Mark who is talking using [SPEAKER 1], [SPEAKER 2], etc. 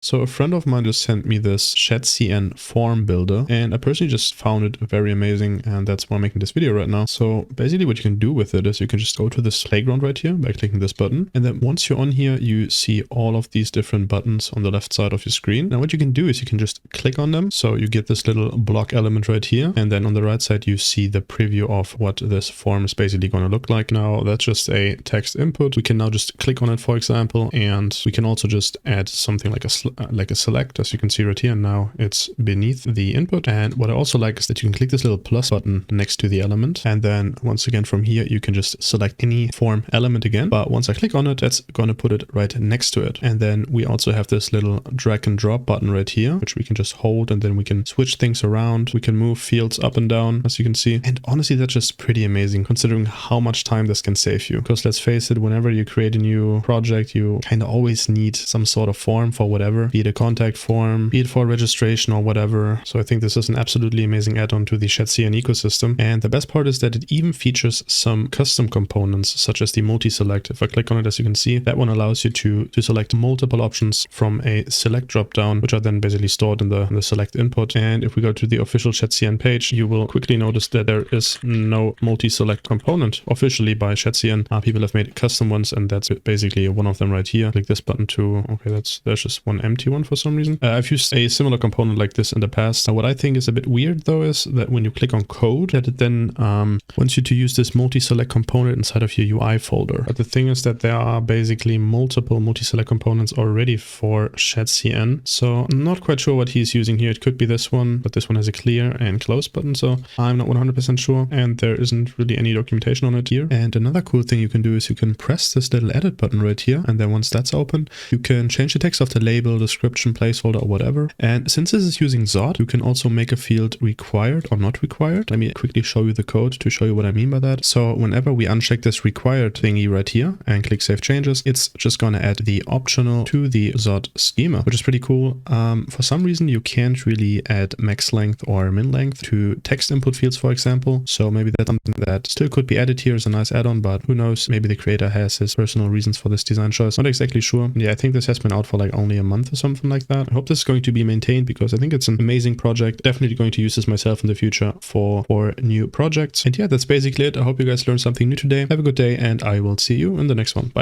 [SPEAKER 1] So a friend of mine just sent me this Shadcn Form Builder, and I personally just found it very amazing, and that's why I'm making this video right now. So basically what you can do with it is you can just go to this playground right here by clicking this button, and then once you're on here, you see all of these different buttons on the left side of your screen. Now what you can do is you can just click on them. So you get this little block element right here, and then on the right side you see the preview of what this form is basically going to look like. Now that's just a text input. We can now just click on it, for example, and we can also just add something like a select, as you can see right here. Now it's beneath the input. And what I also like is that you can click this little plus button next to the element, and then once again from here you can just select any form element again. But once I click on it, that's going to put it right next to it. And then we also have this little drag and drop button right here, which we can just hold, and then we can switch things around. We can move fields up and down, as you can see. And honestly, that's just pretty amazing considering how much time this can save you. Because let's face it, whenever you create a new project, you kind of always need some sort of form for whatever, be it a contact form, be it for registration or whatever. So I think this is an absolutely amazing add-on to the Shadcn ecosystem. And the best part is that it even features some custom components, such as the multi-select. If I click on it, as you can see, that one allows you to select multiple options from a select dropdown, which are then basically stored in the select input. And if we go to the official Shadcn page, you will quickly notice that there is no multi-select component officially by Shadcn. People have made custom ones, and that's basically one of them right here. Click this button to, okay, there's just one empty one for some reason. I've used a similar component like this in the past. Now, what I think is a bit weird though is that when you click on code, that it then wants you to use this multi-select component inside of your UI folder. But the thing is that there are basically multiple multi-select components already for Shadcn. So I'm not quite sure what he's using here. It could be this one, but this one has a clear and close button, so I'm not 100% sure, and there isn't really any documentation on it here. And another cool thing you can do is you can press this little edit button right here, and then once that's open, you can change the text of the label, description, placeholder, or whatever. And since this is using Zod, you can also make a field required or not required. Let me quickly show you the code to show you what I mean by that. So whenever we uncheck this required thingy right here and click Save Changes, it's just going to add the optional to the Zod schema, which is pretty cool. For some reason, you can't really add max length or min length to text input fields, for example. So maybe that's something that still could be added here as a nice add-on, but who knows? Maybe the creator has his personal reasons for this design choice. Not exactly sure. Yeah, I think this has been out for like only a month or something like that. I hope this is going to be maintained because I think it's an amazing project. Definitely going to use this myself in the future for new projects. And yeah, that's basically it. I hope you guys learned something new today. Have a good day, and I will see you in the next one. Bye.